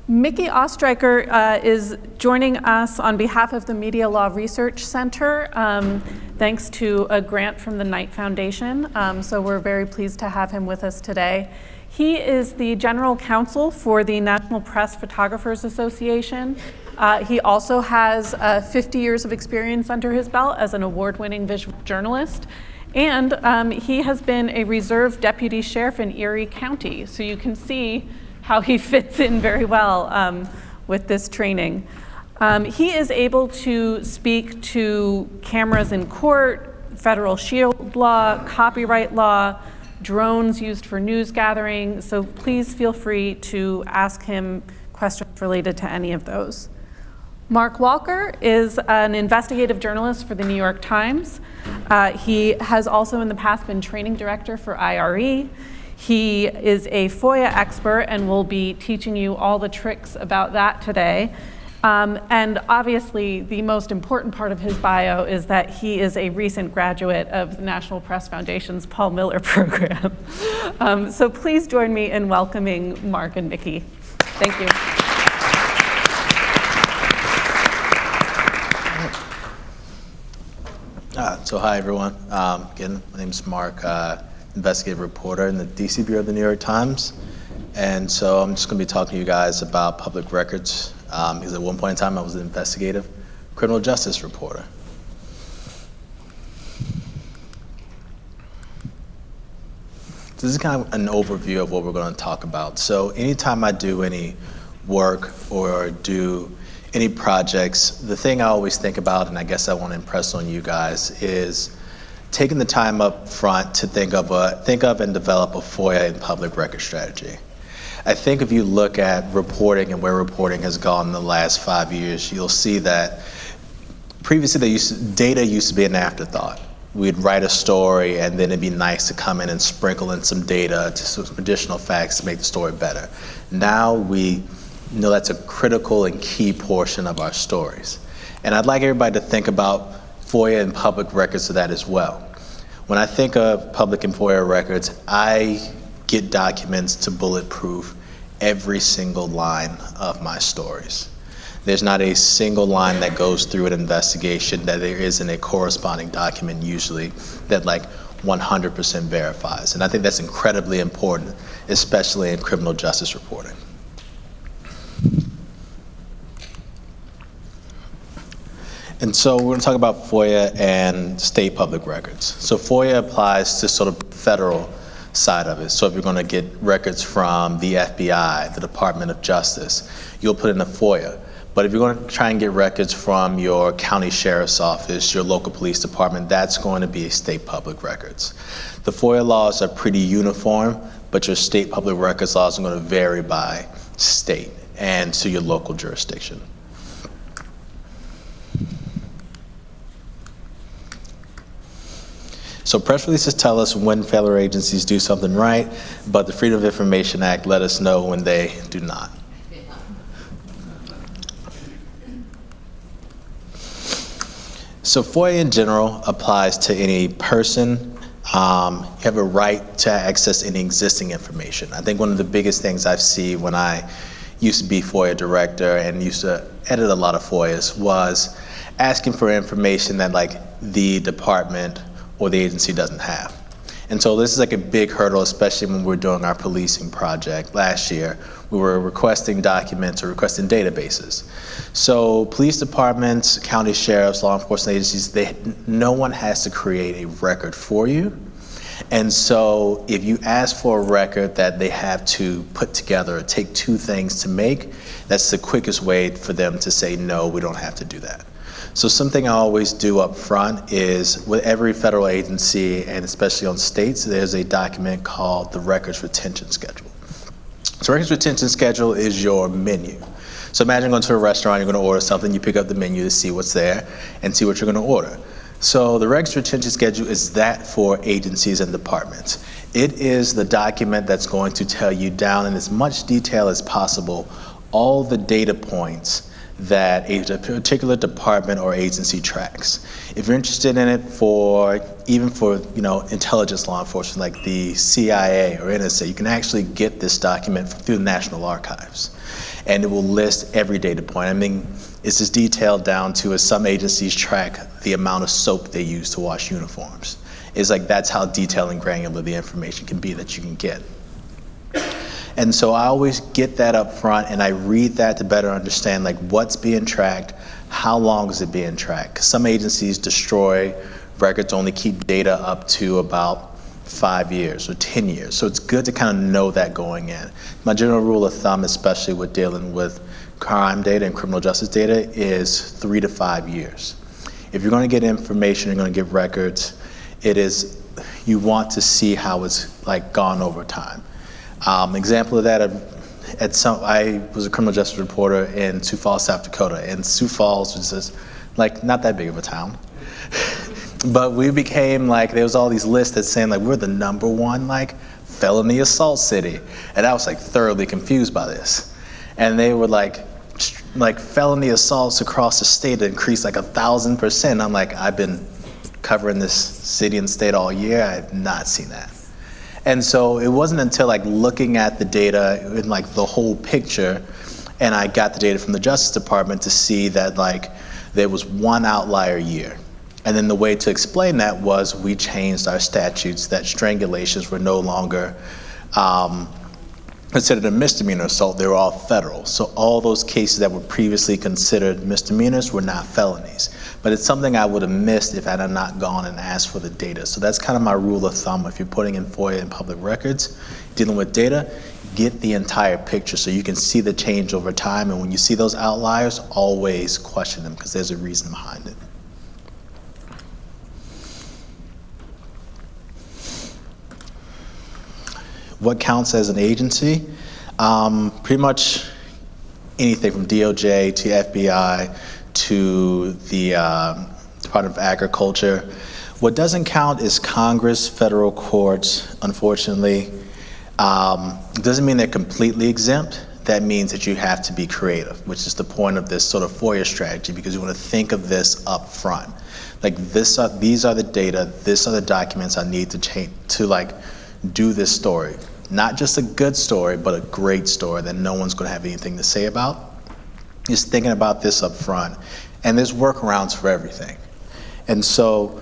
Mickey Osterreicher is joining us on behalf of the Media Law Research Center, thanks to a grant from the Knight Foundation. So we're very pleased to have him with us today. He is the general counsel for the National Press Photographers Association. He also has 50 years of experience under his belt as an award-winning visual journalist. And he has been a reserve deputy sheriff in Erie County. So you can see how he fits in very well with this training. He is able to speak to cameras in court, federal shield law, copyright law, drones used for news gathering. So please feel free to ask him questions related to any of those. Mark Walker is an investigative journalist for the New York Times. He has also in the past been training director for IRE. He is a FOIA expert and will be teaching you all the tricks about that today. And obviously, the most important part of his bio is that he is a recent graduate of the National Press Foundation's Paul Miller program. So please join me in welcoming Mark and Mickey. Thank you. So hi, everyone. Again, my name is Mark. Investigative reporter in the DC Bureau of the New York Times. And so I'm just gonna be talking to you guys about public records, because at one point in time I was an investigative criminal justice reporter. So this is kind of an overview of what we're gonna talk about. So anytime I do any work or do any projects, the thing I always think about, and I guess I wanna impress on you guys, is taking the time up front to think of and develop a FOIA and public record strategy. I think if you look at reporting and where reporting has gone in the last 5 years, you'll see that previously data used to be an afterthought. We'd write a story and then it'd be nice to come in and sprinkle in some data, to some additional facts to make the story better. Now we know that's a critical and key portion of our stories. And I'd like everybody to think about FOIA and public records of that as well. When I think of public and FOIA records, I get documents to bulletproof every single line of my stories. There's not a single line that goes through an investigation that there isn't a corresponding document usually that like 100% verifies. And I think that's incredibly important, especially in criminal justice reporting. And so we're going to talk about FOIA and state public records. So FOIA applies to sort of federal side of it. So if you're going to get records from the FBI, the Department of Justice, you'll put in a FOIA. But if you're going to try and get records from your county sheriff's office, your local police department, that's going to be state public records. The FOIA laws are pretty uniform, but your state public records laws are going to vary by state and to your local jurisdiction. So press releases tell us when federal agencies do something right, but the Freedom of Information Act let us know when they do not. So FOIA in general applies to any person. You have a right to access any existing information. I think one of the biggest things I've seen when I used to be FOIA director and used to edit a lot of FOIAs was asking for information that like the department or the agency doesn't have. And so this is like a big hurdle, especially when we're doing our policing project. Last year, we were requesting documents or requesting databases. So police departments, county sheriffs, law enforcement agencies, no one has to create a record for you. And so if you ask for a record that they have to put together or take two things to make, that's the quickest way for them to say, no, we don't have to do that. So something I always do up front is with every federal agency, and especially on states, there's a document called the Records Retention Schedule. So Records Retention Schedule is your menu. So imagine going to a restaurant, you're going to order something, you pick up the menu to see what's there and see what you're going to order. So the Records Retention Schedule is that for agencies and departments. It is the document that's going to tell you down in as much detail as possible all the data points that a particular department or agency tracks. If you're interested in it even for intelligence law enforcement like the CIA or NSA, you can actually get this document through the National Archives, and it will list every data point. I mean, it's just detailed down to as some agencies track the amount of soap they use to wash uniforms. It's like that's how detailed and granular the information can be that you can get. And so I always get that up front and I read that to better understand like what's being tracked, how long is it being tracked. Some agencies destroy records, only keep data up to about 5 years or 10 years. So it's good to kind of know that going in. My general rule of thumb, especially with dealing with crime data and criminal justice data, is 3 to 5 years. If you're going to get information, you're going to get records, you want to see how it's like gone over time. Example of that, I was a criminal justice reporter in Sioux Falls, South Dakota, and Sioux Falls was just like not that big of a town. But we became like, there was all these lists that saying like we're the #1 like felony assault city, and I was like thoroughly confused by this. And they were like felony assaults across the state increased like 1,000%. I'm like, I've been covering this city and state all year, I have not seen that. And so it wasn't until like looking at the data in like the whole picture, and I got the data from the Justice Department to see that like there was one outlier year. And then the way to explain that was we changed our statutes that strangulations were no longer considered a misdemeanor assault, they were all federal. So all those cases that were previously considered misdemeanors were not felonies. But it's something I would have missed if I had not gone and asked for the data. So that's kind of my rule of thumb. If you're putting in FOIA and public records, dealing with data, get the entire picture so you can see the change over time. And when you see those outliers, always question them because there's a reason behind it. What counts as an agency? Pretty much anything from DOJ to FBI to the Department of Agriculture. What doesn't count is Congress, federal courts, unfortunately. It doesn't mean they're completely exempt. That means that you have to be creative, which is the point of this sort of FOIA strategy, because you want to think of this up front. Like these are the data, these are the documents I need to change to like do this story. Not just a good story, but a great story that no one's going to have anything to say about. Just thinking about this up front. And there's workarounds for everything. And so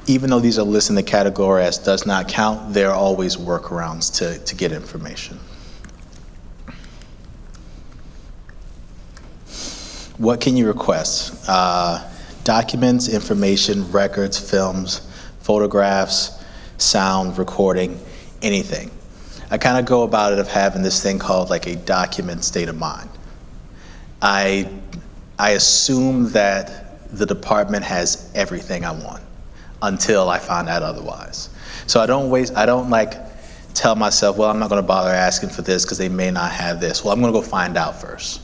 even though these are listed in the category as does not count, there are always workarounds to get information. What can you request? Documents, information, records, films, photographs, sound, recording, anything. I kind of go about it of having this thing called like a document state of mind. I assume that the department has everything I want until I find out otherwise. So I don't like tell myself, well, I'm not going to bother asking for this because they may not have this. Well, I'm going to go find out first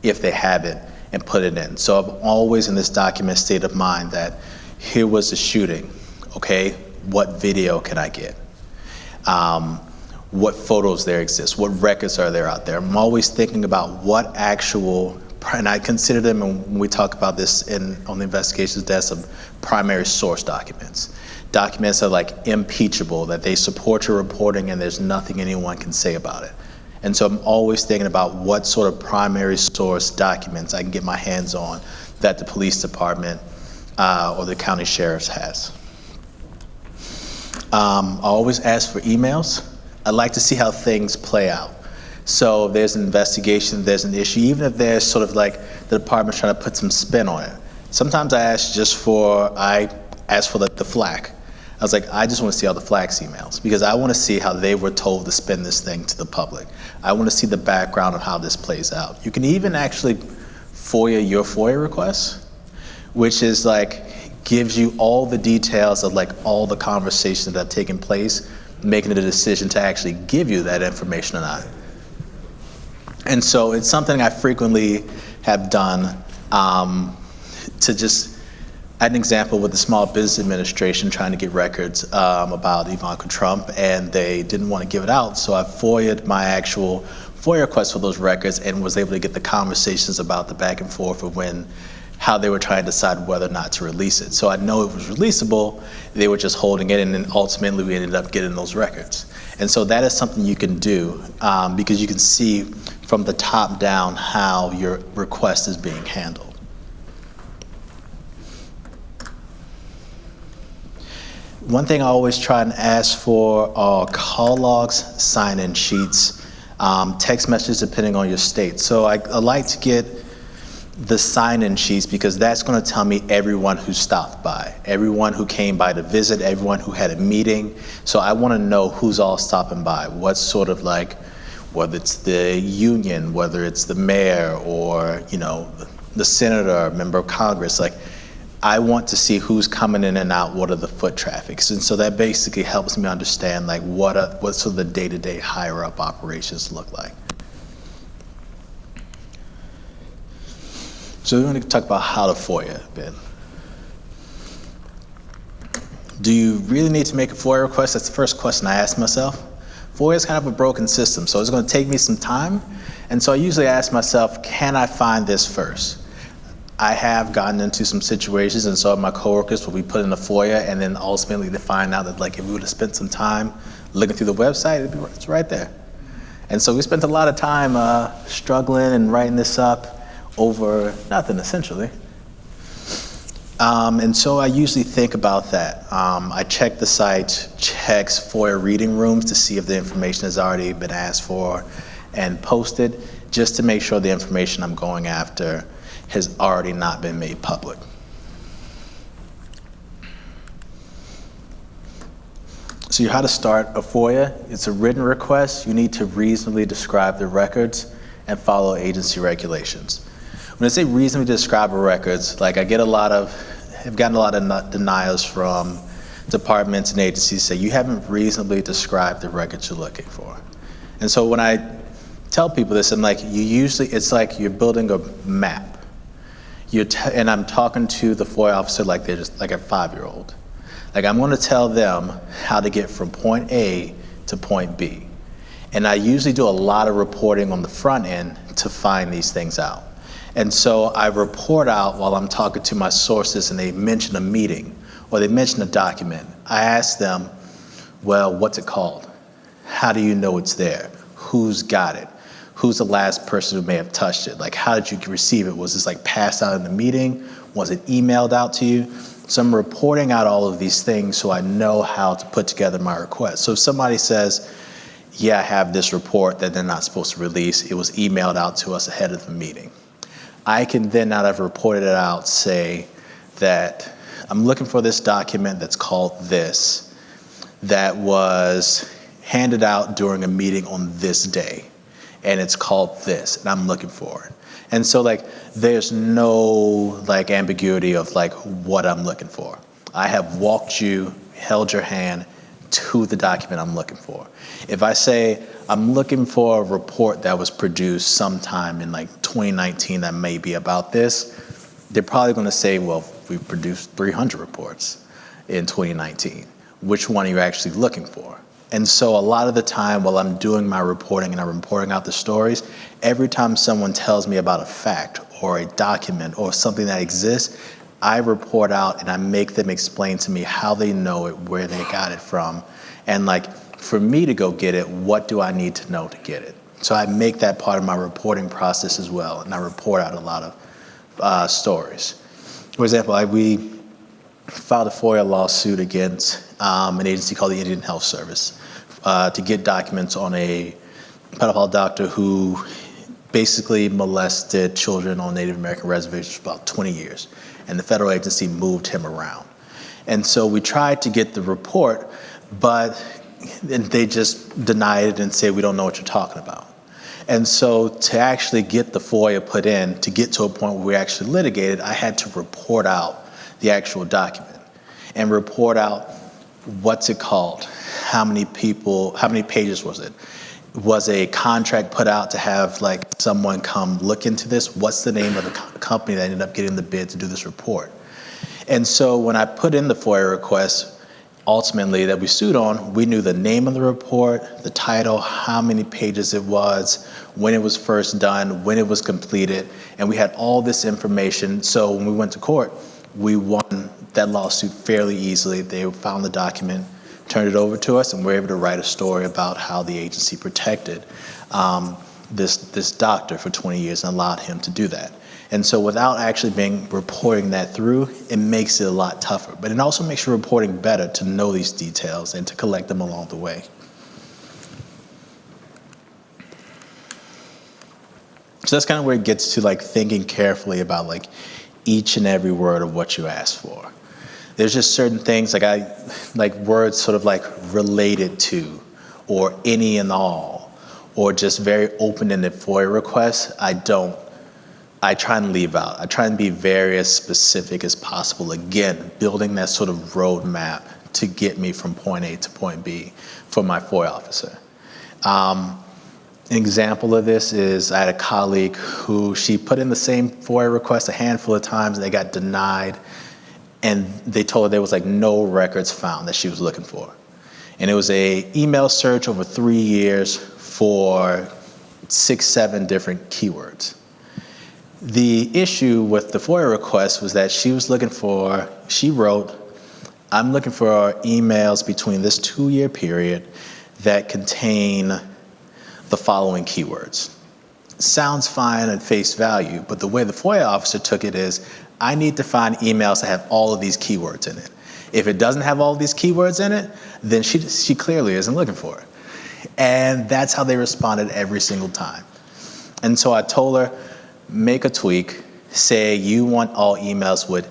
if they have it and put it in. So I'm always in this document state of mind that here was the shooting. Okay, what video can I get? What photos there exist, what records are there out there. I'm always thinking about what actual, and I consider them, and when we talk about this on the investigations desk, of primary source documents. Documents that are like impeachable, that they support your reporting and there's nothing anyone can say about it. And so I'm always thinking about what sort of primary source documents I can get my hands on that the police department or the county sheriff's has. I always ask for emails. I like to see how things play out. So if there's an investigation, there's an issue, even if there's sort of like the department's trying to put some spin on it. Sometimes I ask for the FLAC. I was like, I just want to see all the FLAC's emails because I want to see how they were told to spin this thing to the public. I want to see the background of how this plays out. You can even actually FOIA your FOIA requests, which is like, gives you all the details of like all the conversations that have taken place, making it a decision to actually give you that information or not. And so it's something I frequently have done to just, I had an example with the Small Business Administration trying to get records about Ivanka Trump, and they didn't want to give it out, so I FOIA'd my actual FOIA request for those records and was able to get the conversations about the back and forth of how they were trying to decide whether or not to release it. So I know it was releasable, they were just holding it, and then ultimately we ended up getting those records. And so that is something you can do because you can see from the top down how your request is being handled. One thing I always try and ask for are call logs, sign-in sheets, text messages depending on your state. So I like to get the sign-in sheets because that's going to tell me everyone who stopped by, everyone who came by to visit, everyone who had a meeting. So I want to know who's all stopping by, what's sort of like, whether it's the union, whether it's the mayor or, you know, the senator, member of Congress. Like, I want to see who's coming in and out, what are the foot traffics. And so that basically helps me understand like what sort of the day-to-day higher up operations look like. So we're going to talk about how to FOIA a bit. Do you really need to make a FOIA request? That's the first question I ask myself. FOIA is kind of a broken system, so it's going to take me some time. And so I usually ask myself, can I find this first? I have gotten into some situations, and so have my coworkers, where we put in a FOIA, and then ultimately they find out that like if we would have spent some time looking through the website, it's right there. And so we spent a lot of time struggling and writing this up over nothing, essentially. And so I usually think about that. I check the site, checks FOIA reading rooms to see if the information has already been asked for and posted, just to make sure the information I'm going after has already not been made public. So how to start a FOIA. It's a written request. You need to reasonably describe the records and follow agency regulations. When I say reasonably describe the records, like I've gotten a lot of denials from departments and agencies say you haven't reasonably described the records you're looking for. And so when I tell people this, I'm like, it's like you're building a map. And I'm talking to the FOIA officer like they're just like a 5-year-old. Like I'm going to tell them how to get from point A to point B. And I usually do a lot of reporting on the front end to find these things out. And so I report out while I'm talking to my sources and they mention a meeting or they mention a document. I ask them, well, what's it called? How do you know it's there? Who's got it? Who's the last person who may have touched it? Like, how did you receive it? Was this like passed out in the meeting? Was it emailed out to you? So I'm reporting out all of these things so I know how to put together my request. So if somebody says, yeah, I have this report that they're not supposed to release, it was emailed out to us ahead of the meeting. I can then, now that I've reported it out, say that I'm looking for this document that's called this, that was handed out during a meeting on this day, and it's called this, and I'm looking for it. And so like, there's no like ambiguity of like what I'm looking for. I have walked you, held your hand to the document I'm looking for. If I say, I'm looking for a report that was produced sometime in like 2019 that may be about this, they're probably going to say, well, we produced 300 reports in 2019. Which one are you actually looking for? And so a lot of the time while I'm doing my reporting and I'm reporting out the stories, every time someone tells me about a fact or a document or something that exists, I report out and I make them explain to me how they know it, where they got it from, and like, for me to go get it, what do I need to know to get it? So I make that part of my reporting process as well, and I report out a lot of stories. For example, we filed a FOIA lawsuit against an agency called the Indian Health Service to get documents on a pedophile doctor who basically molested children on Native American reservations for about 20 years, and the federal agency moved him around. And so we tried to get the report, but they just denied it and said, we don't know what you're talking about. And so to actually get the FOIA put in, to get to a point where we actually litigated, I had to report out the actual document and report out what's it called, how many pages was it? Was a contract put out to have like someone come look into this? What's the name of the company that ended up getting the bid to do this report? And so when I put in the FOIA request, ultimately that we sued on, we knew the name of the report, the title, how many pages it was, when it was first done, when it was completed, and we had all this information. So when we went to court, we won that lawsuit fairly easily. They found the document, turned it over to us, and we were able to write a story about how the agency protected this doctor for 20 years and allowed him to do that. And so without actually reporting that through, it makes it a lot tougher. But it also makes your reporting better to know these details and to collect them along the way. So that's kind of where it gets to like thinking carefully about like each and every word of what you ask for. There's just certain things like words sort of like related to, or any and all, or just very open-ended FOIA requests. I try and leave out. I try and be very as specific as possible. Again, building that sort of roadmap to get me from point A to point B for my FOIA officer. An example of this is I had a colleague who she put in the same FOIA request a handful of times and they got denied, and they told her there was like no records found that she was looking for. And it was a email search over 3 years for 6-7 different keywords. The issue with the FOIA request was that she wrote, I'm looking for emails between this 2-year period that contain the following keywords. Sounds fine at face value, but the way the FOIA officer took it is, I need to find emails that have all of these keywords in it. If it doesn't have all of these keywords in it, then she clearly isn't looking for it. And that's how they responded every single time. And so I told her, make a tweak, say you want all emails with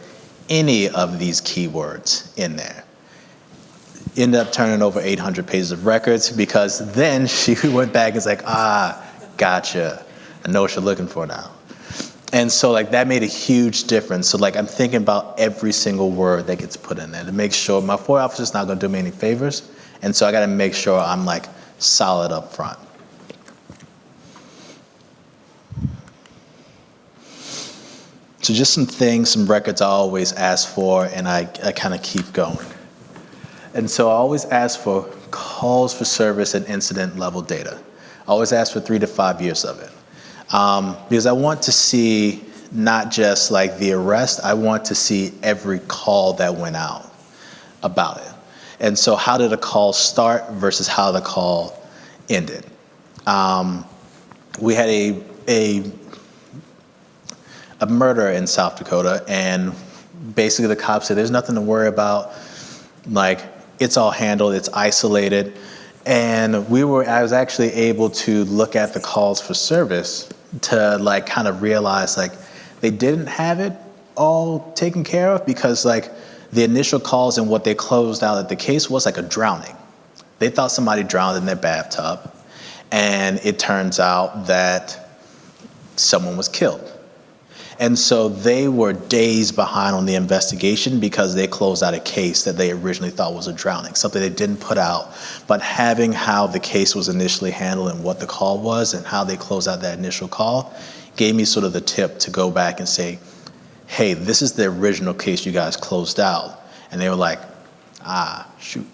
any of these keywords in there. Ended up turning over 800 pages of records, because then she went back and was like, gotcha. I know what you're looking for now. And so like that made a huge difference. So like I'm thinking about every single word that gets put in there to make sure my FOIA officer's not gonna do me any favors. And so I gotta make sure I'm like solid up front. So just some records I always ask for, and I kind of keep going. And so I always ask for calls for service and incident level data. I always ask for 3 to 5 years of it. Because I want to see not just like the arrest, I want to see every call that went out about it. And so how did a call start versus how the call ended? We had a murder in South Dakota, and basically the cops said there's nothing to worry about, like it's all handled, it's isolated. And I was actually able to look at the calls for service to like kind of realize like they didn't have it all taken care of, because like the initial calls and what they closed out at the case was like a drowning. They thought somebody drowned in their bathtub, and it turns out that someone was killed. And so they were days behind on the investigation because they closed out a case that they originally thought was a drowning, something they didn't put out. But having how the case was initially handled and what the call was and how they closed out that initial call gave me sort of the tip to go back and say, hey, this is the original case you guys closed out. And they were like, shoot.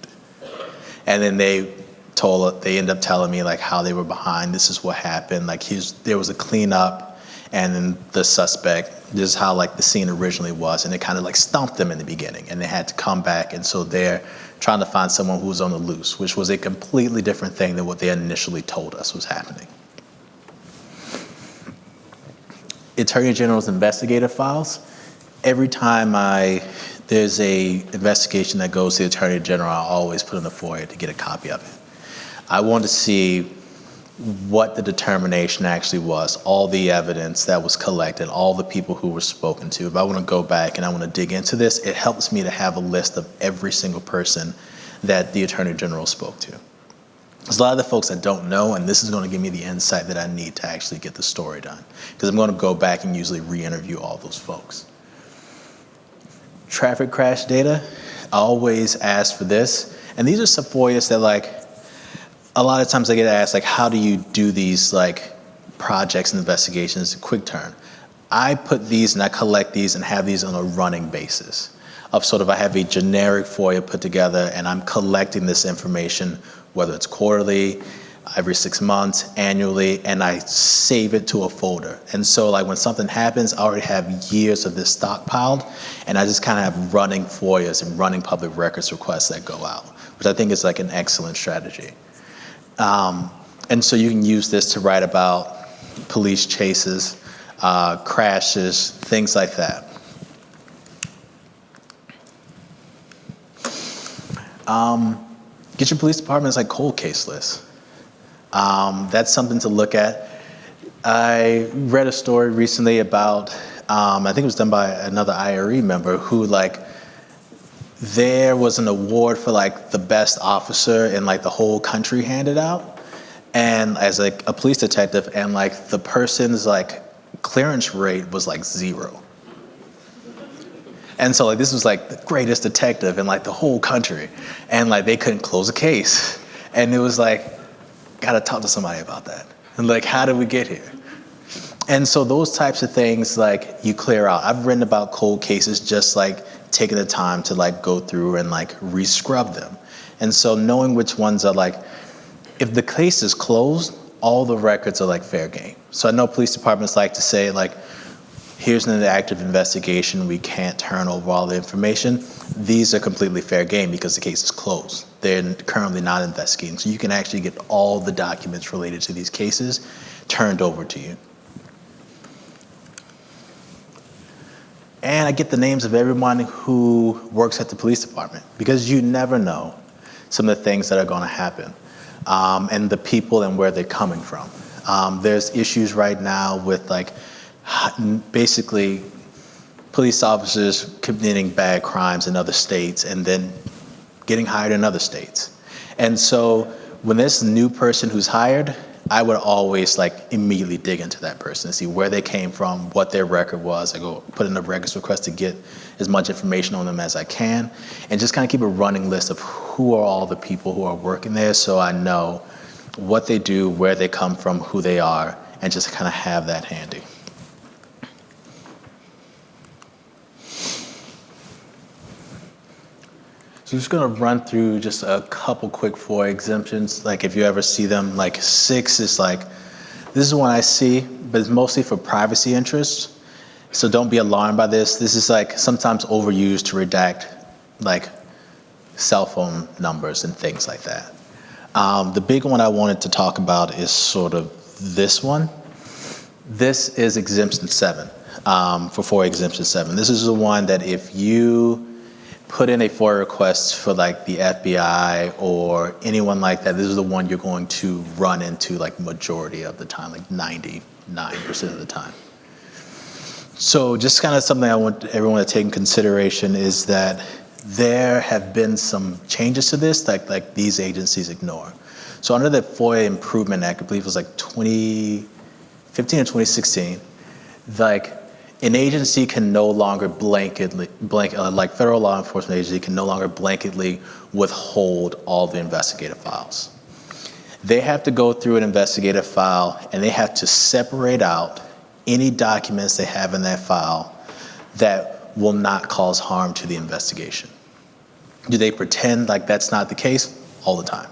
And then they ended up telling me like how they were behind, this is what happened, like there was a cleanup. And then the suspect, this is how like the scene originally was, and it kind of like stumped them in the beginning, and they had to come back, and so they're trying to find someone who was on the loose, which was a completely different thing than what they initially told us was happening. Attorney General's investigative files. Every time there's a investigation that goes to the Attorney General, I always put in the FOIA to get a copy of it. I want to see what the determination actually was, all the evidence that was collected, all the people who were spoken to. If I want to go back and I want to dig into this, it helps me to have a list of every single person that the Attorney General spoke to. There's a lot of the folks I don't know, and this is going to give me the insight that I need to actually get the story done, because I'm going to go back and usually re-interview all those folks. Traffic crash data, I always ask for this, and these are some FOIAs that like, a lot of times I get asked, like, how do you do these like projects and investigations quick turn? I put these and I collect these and have these on a running basis. of sort of, I have a generic FOIA put together and I'm collecting this information, whether it's quarterly, every 6 months, annually, and I save it to a folder. And so like when something happens, I already have years of this stockpiled, and I just kind of have running FOIAs and running public records requests that go out, which I think is like an excellent strategy. And so you can use this to write about police chases, crashes, things like that. Get your police department's like cold case list. That's something to look at. I read a story recently about, I think it was done by another IRE member who like, there was an award for like the best officer in like the whole country handed out. And as like a police detective, and like the person's like clearance rate was like 0. And so like this was like the greatest detective in like the whole country. And like they couldn't close a case. And it was like, gotta talk to somebody about that. And like, how did we get here? And so those types of things like you clear out. I've written about cold cases, just like taking the time to like go through and like re-scrub them. And so knowing which ones are like, if the case is closed, all the records are like fair game. So I know police departments like to say like, here's an active investigation, we can't turn over all the information. These are completely fair game because the case is closed. They're currently not investigating. So you can actually get all the documents related to these cases turned over to you. And I get the names of everyone who works at the police department, because you never know some of the things that are gonna happen, and the people and where they're coming from. There's issues right now with like, basically police officers committing bad crimes in other states and then getting hired in other states. And so when there's a new person who's hired, I would always like immediately dig into that person and see where they came from, what their record was. I go put in a records request to get as much information on them as I can, and just kind of keep a running list of who are all the people who are working there, so I know what they do, where they come from, who they are, and just kind of have that handy. So I'm just gonna run through just a couple quick FOIA exemptions. Like if you ever see them, like 6 is like, this is one I see, but it's mostly for privacy interests. So don't be alarmed by this. This is like sometimes overused to redact like cell phone numbers and things like that. The big one I wanted to talk about is sort of this one. This is exemption 7, for FOIA exemption 7. This is the one that if you put in a FOIA request for like the FBI or anyone like that, this is the one you're going to run into like majority of the time, like 99% of the time. So just kind of something I want everyone to take in consideration is that there have been some changes to this like these agencies ignore. So under the FOIA Improvement Act, I believe it was like 2015 or 2016, like an agency can no longer like federal law enforcement agency can no longer blanketly withhold all the investigative files. They have to go through an investigative file and they have to separate out any documents they have in that file that will not cause harm to the investigation. Do they pretend like that's not the case? All the time.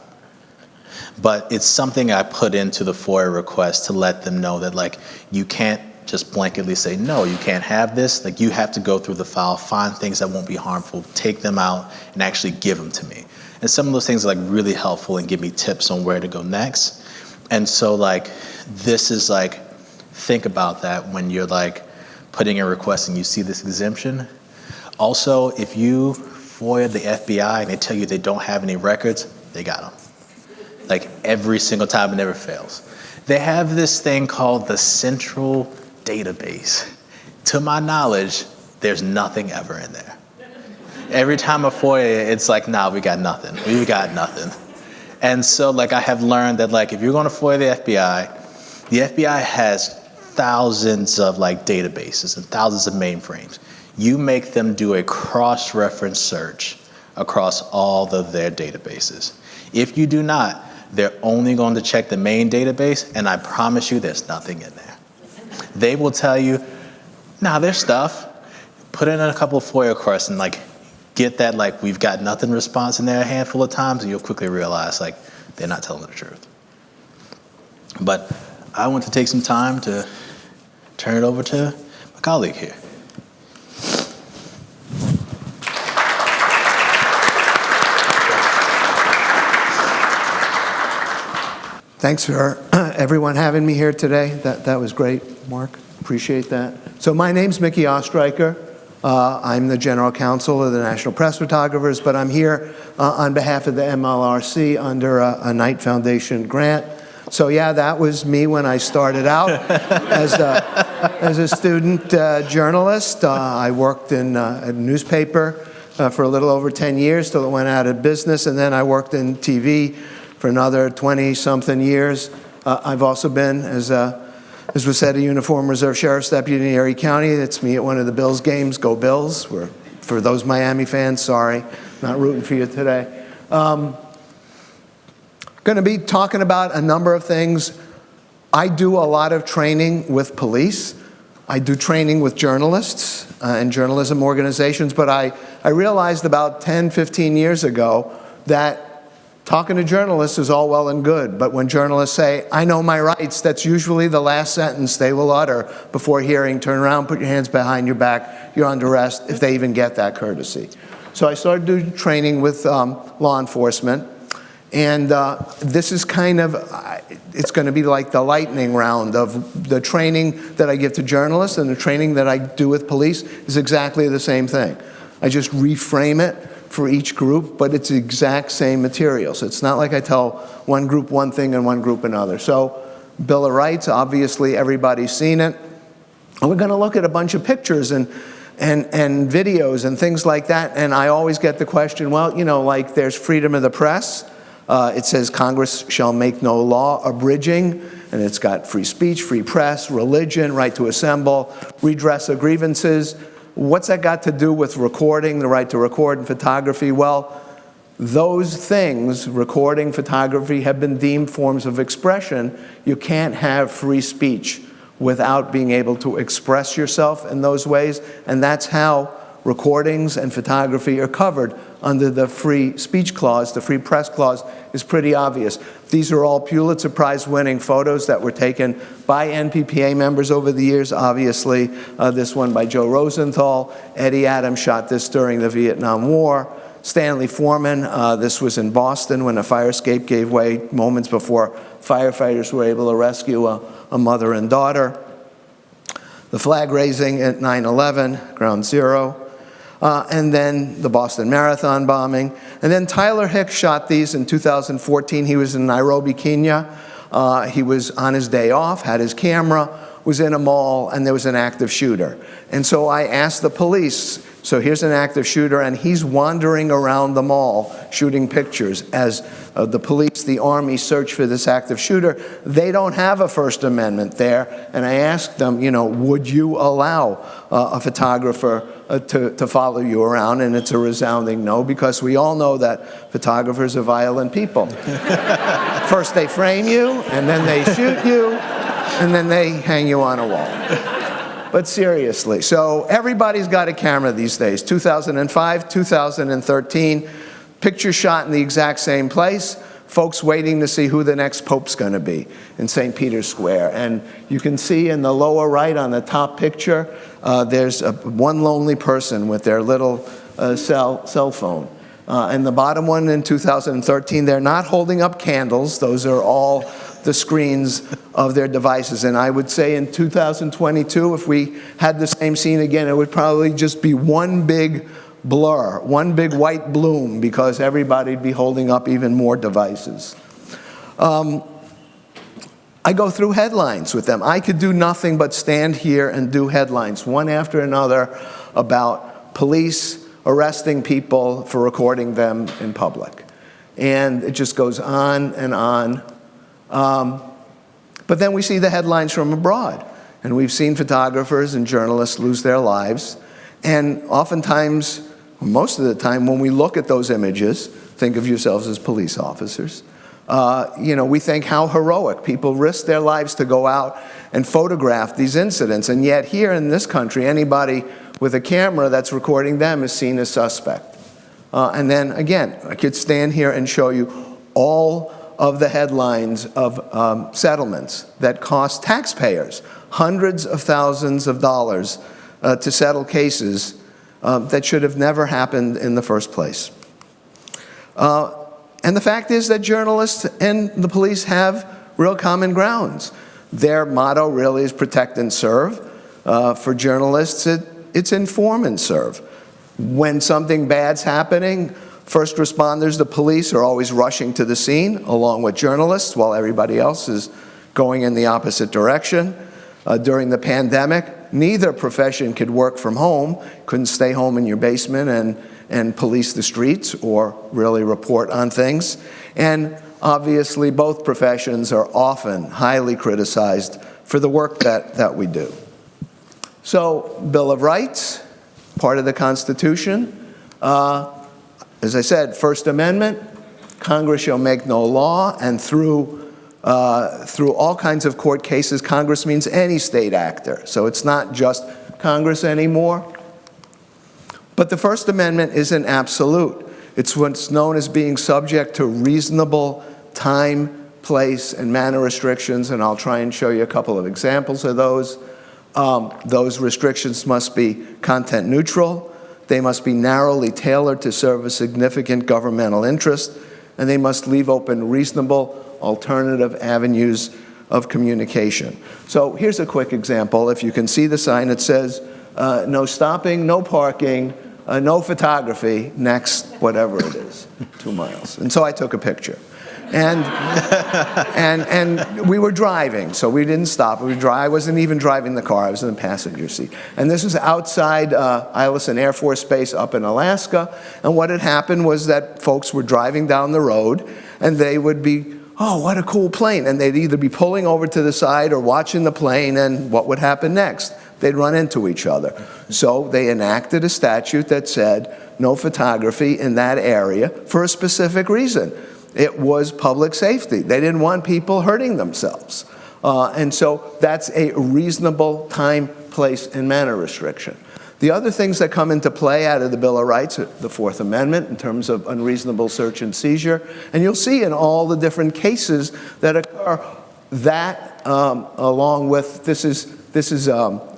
But it's something I put into the FOIA request to let them know that like you can't just blanketly say, no, you can't have this. Like you have to go through the file, find things that won't be harmful, take them out, and actually give them to me. And some of those things are like really helpful and give me tips on where to go next. And so like, this is like, think about that when you're like putting a request and you see this exemption. Also, if you FOIA the FBI and they tell you they don't have any records, they got them. Like every single time, it never fails. They have this thing called the Central Database. To my knowledge, there's nothing ever in there. Every time I FOIA, it's like, nah, we got nothing. We got nothing. And so like I have learned that like if you're gonna FOIA the FBI has thousands of like databases and thousands of mainframes. You make them do a cross-reference search across all of their databases. If you do not, they're only going to check the main database, and I promise you there's nothing in there. They will tell you, nah, there's stuff. Put in a couple of FOIA requests and like get that, like, we've got nothing response in there a handful of times, and you'll quickly realize, like, they're not telling the truth. But I want to take some time to turn it over to my colleague here. Thanks for everyone having me here today. That was great, Mark. Appreciate that. So my name's Mickey Osterreicher. I'm the General Counsel of the National Press Photographers, but I'm here on behalf of the MLRC under a Knight Foundation grant. So yeah, that was me when I started out as a student journalist. I worked in a newspaper for a little over 10 years till it went out of business, and then I worked in TV for another 20-something years. I've also been, as was said, a uniform reserve sheriff's deputy in Erie County. That's me at one of the Bills games. Go Bills. For those Miami fans, sorry, not rooting for you today. Going to be talking about a number of things. I do a lot of training with police. I do training with journalists and journalism organizations, but I realized about 10, 15 years ago that talking to journalists is all well and good, but when journalists say, "I know my rights," that's usually the last sentence they will utter before hearing, "Turn around, put your hands behind your back, you're under arrest," if they even get that courtesy. So I started doing training with law enforcement, and this is kind of, it's going to be like the lightning round of the training that I give to journalists, and the training that I do with police is exactly the same thing. I just reframe it for each group, but it's the exact same material. So it's not like I tell one group one thing and one group another. So Bill of Rights, obviously everybody's seen it. And we're going to look at a bunch of pictures and videos and things like that. And I always get the question, well, you know, like there's freedom of the press. It says Congress shall make no law abridging, and it's got free speech, free press, religion, right to assemble, redress of grievances. What's that got to do with recording, the right to record, and photography? Well, those things, recording, photography, have been deemed forms of expression. You can't have free speech without being able to express yourself in those ways, and that's how recordings and photography are covered under the free speech clause. The free press clause is pretty obvious. These are all Pulitzer Prize winning photos that were taken by NPPA members over the years. Obviously, this one by Joe Rosenthal. Eddie Adams shot this during the Vietnam War. Stanley Foreman, this was in Boston when a fire escape gave way moments before firefighters were able to rescue a mother and daughter. The flag raising at 9/11, Ground Zero. And then the Boston Marathon bombing. And then Tyler Hicks shot these in 2014. He was in Nairobi, Kenya. He was on his day off, had his camera, was in a mall, and there was an active shooter. And so I asked the police, so here's an active shooter, and he's wandering around the mall shooting pictures as the police, the army search for this active shooter. They don't have a First Amendment there. And I asked them, you know, would you allow a photographer to follow you around? And it's a resounding no, because we all know that photographers are violent people. First they frame you, and then they shoot you, and then they hang you on a wall. But seriously, so everybody's got a camera these days. 2005, 2013, picture shot in the exact same place, folks waiting to see who the next pope's going to be in St. Peter's Square. And you can see in the lower right on the top picture, there's one lonely person with their little cell phone. And the bottom one in 2013, they're not holding up candles. Those are all the screens of their devices. And I would say in 2022, if we had the same scene again, it would probably just be one big blur, one big white bloom, because everybody'd be holding up even more devices. I go through headlines with them. I could do nothing but stand here and do headlines, one after another, about police arresting people for recording them in public. And it just goes on and on. But then we see the headlines from abroad. And we've seen photographers and journalists lose their lives. And oftentimes, most of the time, when we look at those images, think of yourselves as police officers, you know, we think how heroic. People risk their lives to go out and photograph these incidents. And yet here in this country, anybody with a camera that's recording them is seen as suspect. And then again, I could stand here and show you all of the headlines of settlements that cost taxpayers hundreds of thousands of dollars to settle cases that should have never happened in the first place. And the fact is that journalists and the police have real common grounds. Their motto really is protect and serve. For journalists, it's inform and serve. When something bad's happening, first responders, the police, are always rushing to the scene, along with journalists, while everybody else is going in the opposite direction. During the pandemic, neither profession could work from home, couldn't stay home in your basement and police the streets or really report on things. And obviously, both professions are often highly criticized for the work that we do. So, Bill of Rights, part of the Constitution. As I said, First Amendment, Congress shall make no law, and through all kinds of court cases, Congress means any state actor. So it's not just Congress anymore. But the First Amendment isn't absolute. It's what's known as being subject to reasonable time, place, and manner restrictions, and I'll try and show you a couple of examples of those. Those restrictions must be content neutral, they must be narrowly tailored to serve a significant governmental interest, and they must leave open reasonable alternative avenues of communication. So here's a quick example. If you can see the sign, it says, no stopping, no parking, no photography, next, whatever it is, 2 miles. And so I took a picture. And we were driving, so we didn't stop. I wasn't even driving the car. I was in the passenger seat. And this was outside Eielson Air Force Base up in Alaska. And what had happened was that folks were driving down the road, and they would be, oh, what a cool plane. And they'd either be pulling over to the side or watching the plane, and what would happen next? They'd run into each other. So they enacted a statute that said no photography in that area for a specific reason. It was public safety. They didn't want people hurting themselves. And so that's a reasonable time, place, and manner restriction. The other things that come into play out of the Bill of Rights are the Fourth Amendment in terms of unreasonable search and seizure. And you'll see in all the different cases that occur that along with this is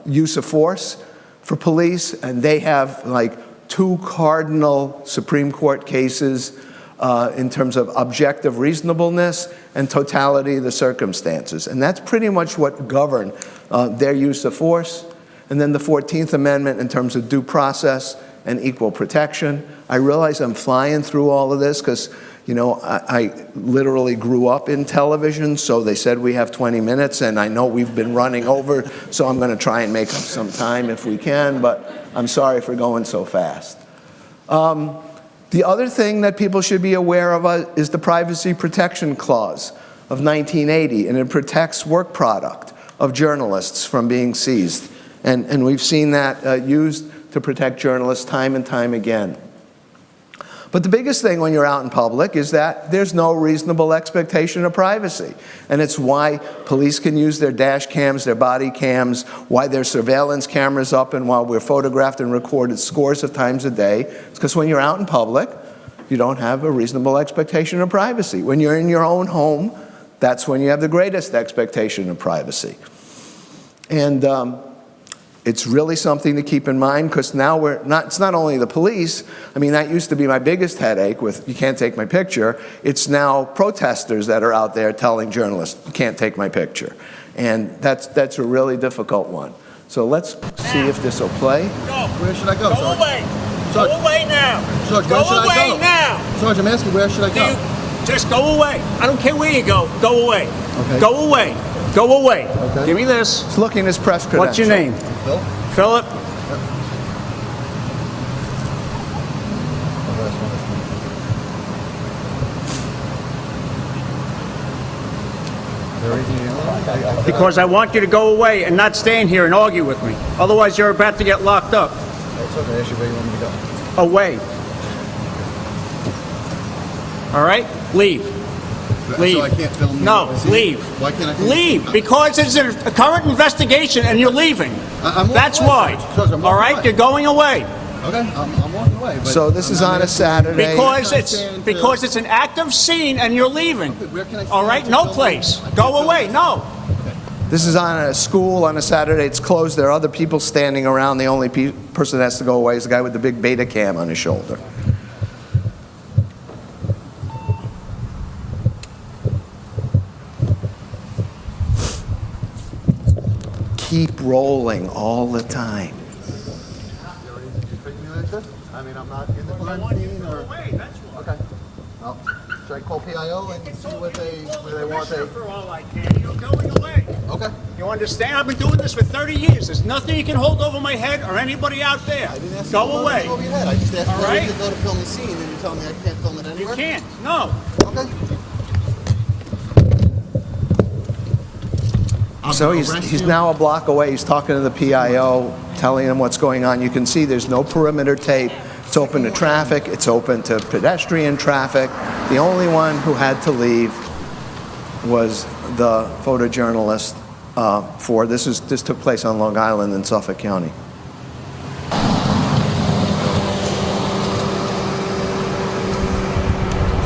use of force for police, and they have like 2 cardinal Supreme Court cases in terms of objective reasonableness and totality of the circumstances. And that's pretty much what govern their use of force. And then the 14th Amendment in terms of due process and equal protection. I realize I'm flying through all of this because, you know, I literally grew up in television, so they said we have 20 minutes, and I know we've been running over, so I'm going to try and make up some time if we can, but I'm sorry for going so fast. The other thing that people should be aware of is the Privacy Protection Clause of 1980, and it protects work product of journalists from being seized. And we've seen that used to protect journalists time and time again. But the biggest thing when you're out in public is that there's no reasonable expectation of privacy. And it's why police can use their dash cams, their body cams, why there's surveillance cameras up, and while we're photographed and recorded scores of times a day. It's because when you're out in public, you don't have a reasonable expectation of privacy. When you're in your own home, that's when you have the greatest expectation of privacy. And it's really something to keep in mind, because now it's not only the police. I mean, that used to be my biggest headache with, you can't take my picture. It's now protesters that are out there telling journalists, you can't take my picture. And that's a really difficult one. So let's see if this will play. Go. Where should I go, Go away. Sergeant. Go away now. Sergeant, go where should away I go? now. Sergeant, I'm asking, where should I go? Just go away. I don't care where you go. Go away. Okay. Go away. Go away. Okay. Give me this. Let's look in his press credential. What's your name? Phil? Philip. Because I want you to go away and not stand here and argue with me. Otherwise, you're about to get locked up. It's okay, actually, where you want me to go? Away. All right? Leave. Leave. So I can't film you? No, leave. Why can't I film Leave, you? because there's a current investigation and you're leaving. I'm walking That's away, why. Sergeant, I'm walking All right? away. You're going away. Okay, I'm walking away. away. But So this is on a Saturday. Because it's an active scene and you're leaving. Where can I All right? stand No to place. film? Go away. No. This is on a school on a Saturday. It's closed. There are other people standing around. The only person that has to go away is the guy with the big beta cam on his shoulder. Keep rolling all the time. You treat me like this? I mean, I'm not in the crime scene or... That's why. Okay. Well, should I call PIO and see what they want? For all I can, you're going away. Okay. You understand? I've been doing this for 30 years. There's nothing you can hold over my head or anybody out there. I didn't ask you Go to away. over your head. I just asked All where right? you could go to film the scene, and you're telling me I can't film it You anywhere? can't. No. Okay. So he's now a block away. He's talking to the PIO, telling him what's going on. You can see there's no perimeter tape. It's open to traffic. It's open to pedestrian traffic. The only one who had to leave was the photojournalist. This took place on Long Island in Suffolk County.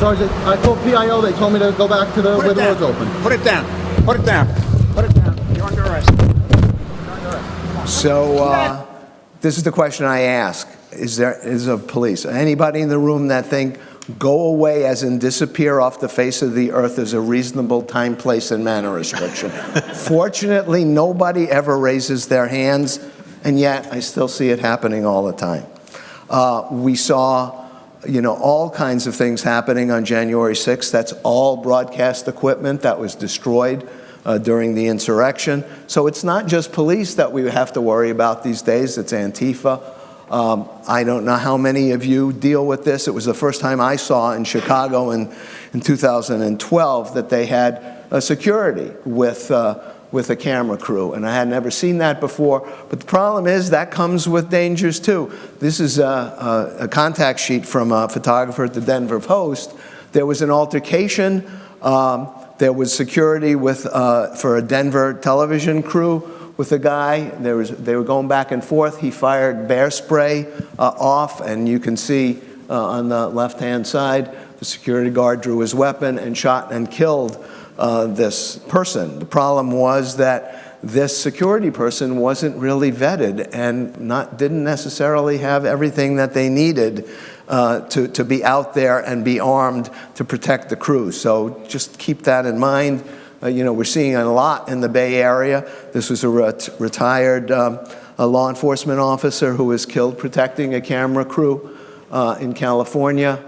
Sergeant, I called PIO. They told me to go back to the where the road's open. Put it down. Put it down. Put it down. You're under arrest. So this is the question I ask: is of police? Anybody in the room that think go away as in disappear off the face of the earth is a reasonable time, place, and manner restriction? Fortunately, nobody ever raises their hands, and yet I still see it happening all the time. We saw all kinds of things happening on January 6th. That's all broadcast equipment that was destroyed during the insurrection. So it's not just police that we have to worry about these days, it's Antifa. I don't know how many of you deal with this. It was the first time I saw in Chicago in 2012 that they had a security with a camera crew, and I had never seen that before. But the problem is that comes with dangers too. This is a contact sheet from a photographer at the Denver Post. There was an altercation. There was security for a Denver television crew with a guy. They were going back and forth. He fired bear spray off, and you can see on the left-hand side, the security guard drew his weapon and shot and killed this person. The problem was that this security person wasn't really vetted and didn't necessarily have everything that they needed to be out there and be armed to protect the crew. So just keep that in mind. We're seeing a lot in the Bay Area. This was a retired law enforcement officer who was killed protecting a camera crew in California.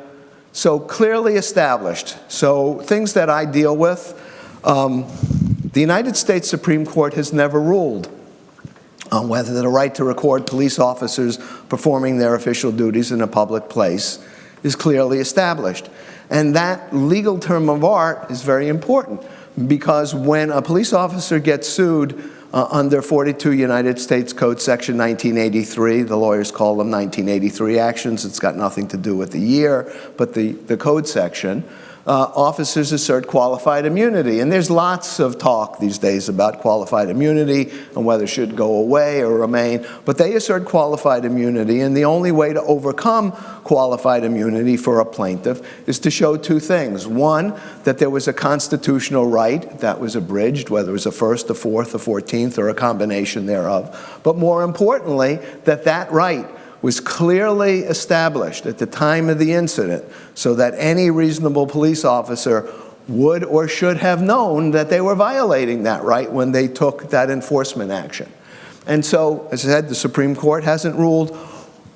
So clearly established. So things that I deal with, the United States Supreme Court has never ruled on whether the right to record police officers performing their official duties in a public place is clearly established. And that legal term of art is very important, because when a police officer gets sued under 42 United States Code Section 1983, the lawyers call them 1983 actions, it's got nothing to do with the year, but the code section, officers assert qualified immunity. And there's lots of talk these days about qualified immunity and whether it should go away or remain, but they assert qualified immunity, and the only way to overcome qualified immunity for a plaintiff is to show two things. One, that there was a constitutional right that was abridged, whether it was a First, a Fourth, a 14th, or a combination thereof. But more importantly, that right was clearly established at the time of the incident so that any reasonable police officer would or should have known that they were violating that right when they took that enforcement action. And so, as I said, the Supreme Court hasn't ruled.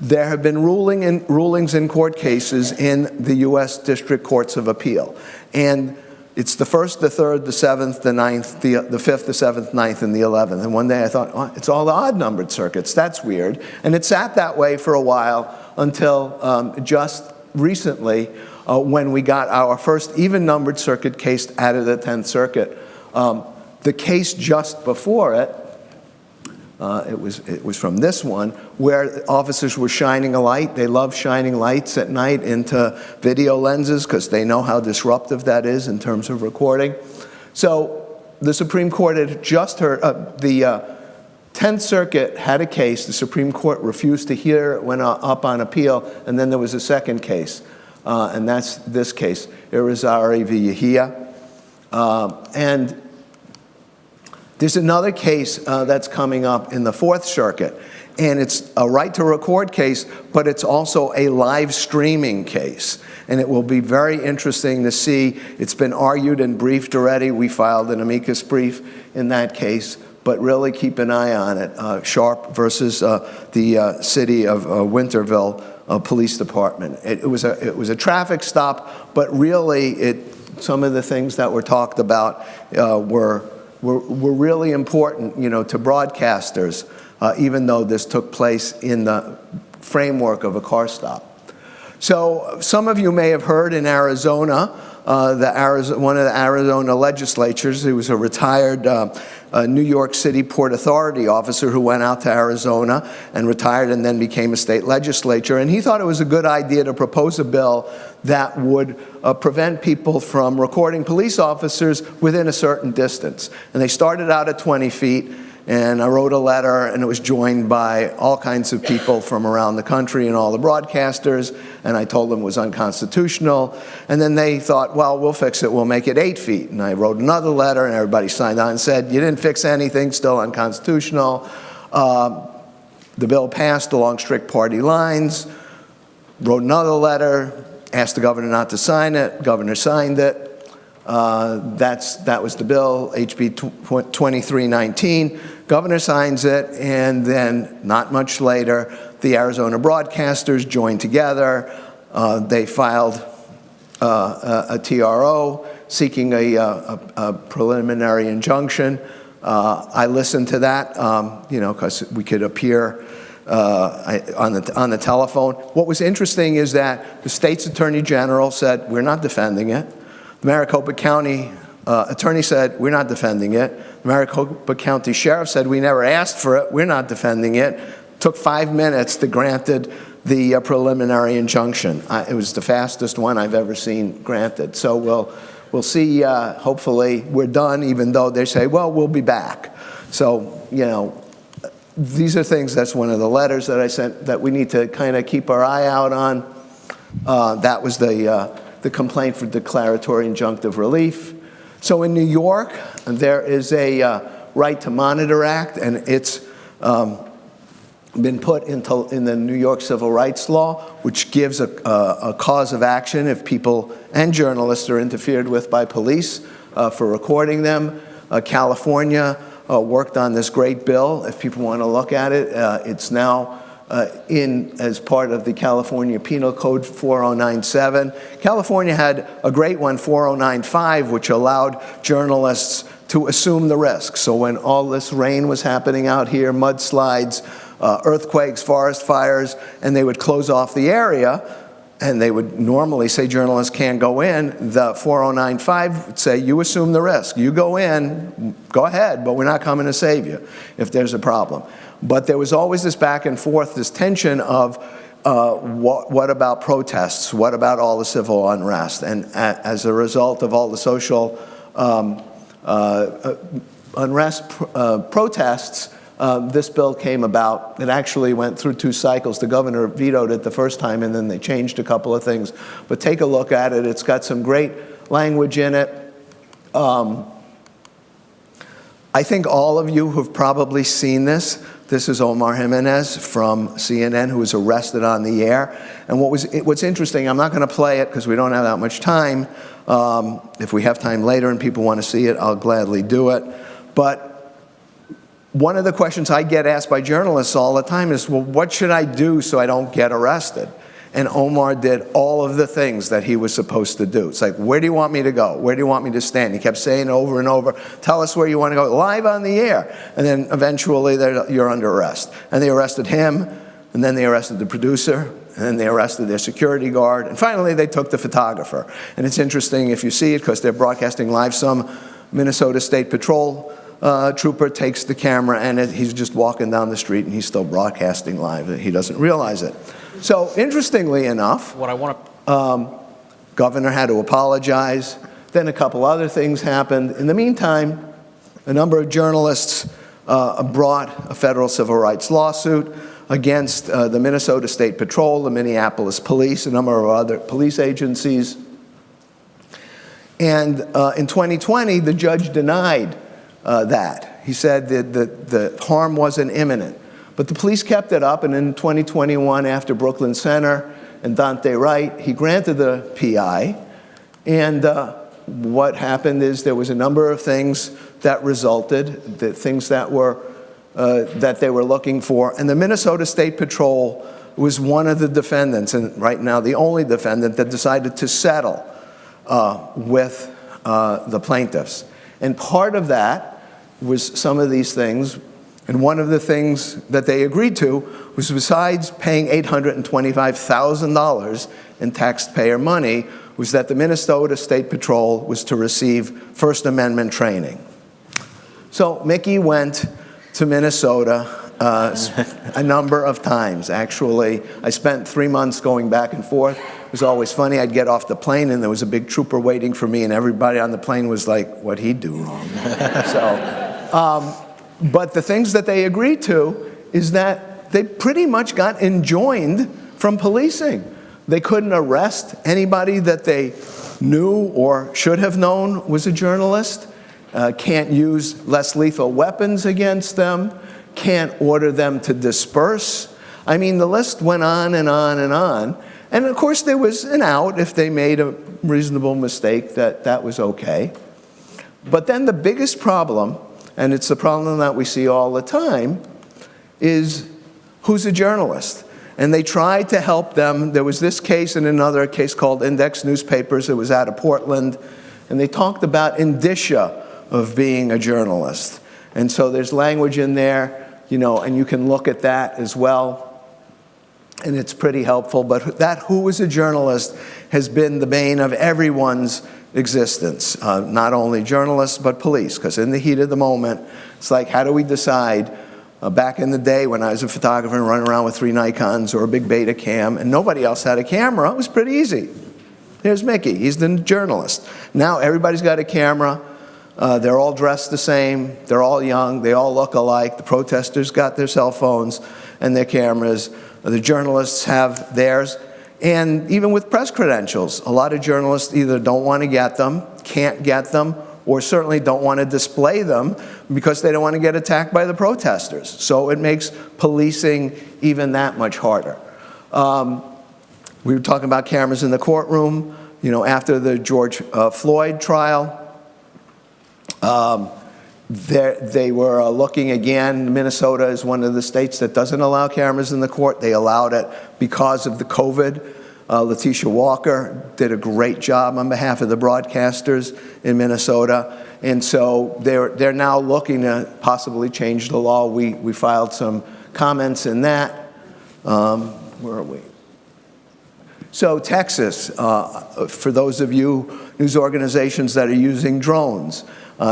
There have been rulings in court cases in the U.S. District Courts of Appeal. And it's the 1st, the 3rd, the 7th, the 9th, the 5th, the 7th, 9th, and the 11th. And one day I thought, oh, it's all the odd-numbered circuits. That's weird. And it sat that way for a while until just recently when we got our first even-numbered circuit case out of the 10th Circuit. The case just before it, it was from this one, where officers were shining a light. They love shining lights at night into video lenses because they know how disruptive that is in terms of recording. So the Supreme Court had just heard, the 10th Circuit had a case. The Supreme Court refused to hear it, went up on appeal, and then there was a second case, and that's this case, Irizarry v. Yahia. And there's another case that's coming up in the 4th Circuit, and it's a right to record case, but it's also a live streaming case. And it will be very interesting to see. It's been argued and briefed already. We filed an amicus brief in that case, but really keep an eye on it. Sharp versus the city of Winterville Police Department. It was a traffic stop, but really some of the things that were talked about were really important, to broadcasters, even though this took place in the framework of a car stop. So some of you may have heard in Arizona, one of the Arizona legislatures, who was a retired New York City Port Authority officer who went out to Arizona and retired and then became a state legislature. And he thought it was a good idea to propose a bill that would prevent people from recording police officers within a certain distance. And they started out at 20 feet. And I wrote a letter, and it was joined by all kinds of people from around the country and all the broadcasters, and I told them it was unconstitutional. And then they thought, well, we'll fix it, we'll make it 8 feet. And I wrote another letter, and everybody signed on and said, you didn't fix anything, still unconstitutional. The bill passed along strict party lines. Wrote another letter, asked the governor not to sign it. Governor signed it. That was the bill, HB 2319. Governor signs it, and then not much later, the Arizona broadcasters joined together. They filed a TRO seeking a preliminary injunction. I listened to that, because we could appear on the telephone. What was interesting is that the state's attorney general said, we're not defending it. The Maricopa County attorney said, we're not defending it. The Maricopa County sheriff said, we never asked for it, we're not defending it. Took 5 minutes to granted the preliminary injunction. It was the fastest one I've ever seen granted. So we'll see, hopefully we're done, even though they say, well, we'll be back. So, these are things, that's one of the letters that I sent that we need to kind of keep our eye out on. That was the complaint for declaratory injunctive relief. So in New York, there is a Right to Monitor Act, and it's been put in the New York Civil Rights Law, which gives a cause of action if people and journalists are interfered with by police for recording them. California worked on this great bill. If people want to look at it, it's now as part of the California Penal Code 4097. California had a great one, 4095, which allowed journalists to assume the risk. So when all this rain was happening out here, mudslides, earthquakes, forest fires, and they would close off the area, and they would normally say journalists can't go in, the 4095 would say, you assume the risk. You go in, go ahead, but we're not coming to save you if there's a problem. But there was always this back and forth, this tension of what about protests? What about all the civil unrest? And as a result of all the social unrest protests, this bill came about. It actually went through 2 cycles. The governor vetoed it the first time, and then they changed a couple of things. But take a look at it. It's got some great language in it. I think all of you have probably seen this. This is Omar Jimenez from CNN, who was arrested on the air. And what's interesting, I'm not going to play it because we don't have that much time. If we have time later and people want to see it, I'll gladly do it. But one of the questions I get asked by journalists all the time is, well, what should I do so I don't get arrested? And Omar did all of the things that he was supposed to do. It's like, where do you want me to go? Where do you want me to stand? He kept saying over and over, tell us where you want to go, live on the air. And then eventually you're under arrest. And they arrested him, and then they arrested the producer, and then they arrested their security guard, and finally they took the photographer. And it's interesting if you see it, because they're broadcasting live. Some Minnesota State Patrol trooper takes the camera, and he's just walking down the street, and he's still broadcasting live. He doesn't realize it. So interestingly enough, governor had to apologize. Then a couple other things happened. In the meantime, a number of journalists brought a federal civil rights lawsuit against the Minnesota State Patrol, the Minneapolis Police, a number of other police agencies. And in 2020, the judge denied that. He said that the harm wasn't imminent. But the police kept it up, and in 2021, after Brooklyn Center and Dante Wright, he granted the PI. And what happened is there was a number of things that resulted, the things that they were looking for. And the Minnesota State Patrol was one of the defendants, and right now the only defendant, that decided to settle with the plaintiffs. And part of that was some of these things. And one of the things that they agreed to was, besides paying $825,000 in taxpayer money, was that the Minnesota State Patrol was to receive First Amendment training. So Mickey went to Minnesota a number of times. Actually, I spent 3 months going back and forth. It was always funny. I'd get off the plane, and there was a big trooper waiting for me, and everybody on the plane was like, what'd he do wrong? But the things that they agreed to is that they pretty much got enjoined from policing. They couldn't arrest anybody that they knew or should have known was a journalist, can't use less lethal weapons against them, can't order them to disperse. I mean, the list went on and on and on. And of course, there was an out if they made a reasonable mistake, that was okay. But then the biggest problem, and it's the problem that we see all the time, is who's a journalist? And they tried to help them. There was this case and another case called Index Newspapers. It was out of Portland. And they talked about indicia of being a journalist. And so there's language in there, and you can look at that as well. And it's pretty helpful. But that who is a journalist has been the bane of everyone's existence, not only journalists, but police. Because in the heat of the moment, it's like, how do we decide? Back in the day when I was a photographer and running around with 3 Nikons or a big Beta cam, and nobody else had a camera, it was pretty easy. Here's Mickey, he's the journalist. Now everybody's got a camera. They're all dressed the same. They're all young. They all look alike. The protesters got their cell phones and their cameras. The journalists have theirs. And even with press credentials, a lot of journalists either don't want to get them, can't get them, or certainly don't want to display them because they don't want to get attacked by the protesters. So it makes policing even that much harder. We were talking about cameras in the courtroom. After the George Floyd trial, they were looking again. Minnesota is one of the states that doesn't allow cameras in the court. They allowed it because of the COVID. Letitia Walker did a great job on behalf of the broadcasters in Minnesota. And so they're now looking to possibly change the law. We filed some comments in that. Where are we? So Texas, for those of you news organizations that are using drones,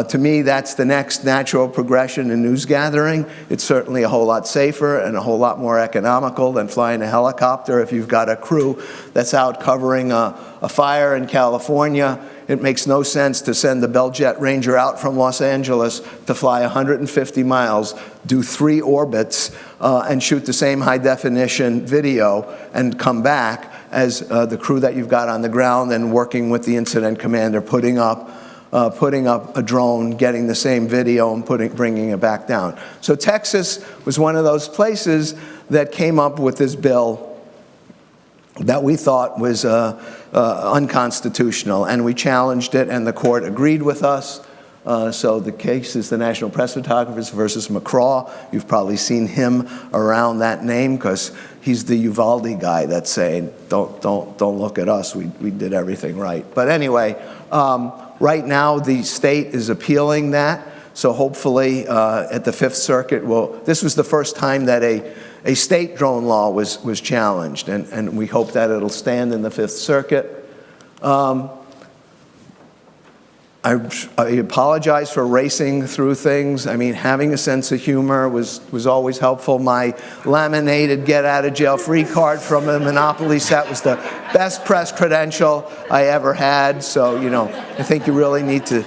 to me, that's the next natural progression in news gathering. It's certainly a whole lot safer and a whole lot more economical than flying a helicopter. If you've got a crew that's out covering a fire in California, it makes no sense to send the Bell Jet Ranger out from Los Angeles to fly 150 miles, do 3 orbits, and shoot the same high-definition video and come back as the crew that you've got on the ground and working with the incident commander, putting up a drone, getting the same video and bringing it back down. So Texas was one of those places that came up with this bill that we thought was unconstitutional, and we challenged it, and the court agreed with us. So the case is the National Press Photographers versus McCraw. You've probably seen him around that name because he's the Uvalde guy that's saying, don't look at us, we did everything right. But anyway, right now the state is appealing that. So hopefully at the Fifth Circuit, this was the first time that a state drone law was challenged, and we hope that it'll stand in the Fifth Circuit. I apologize for racing through things. I mean, having a sense of humor was always helpful. My laminated get-out-of-jail-free card from a Monopoly set was the best press credential I ever had. So, I think you really need to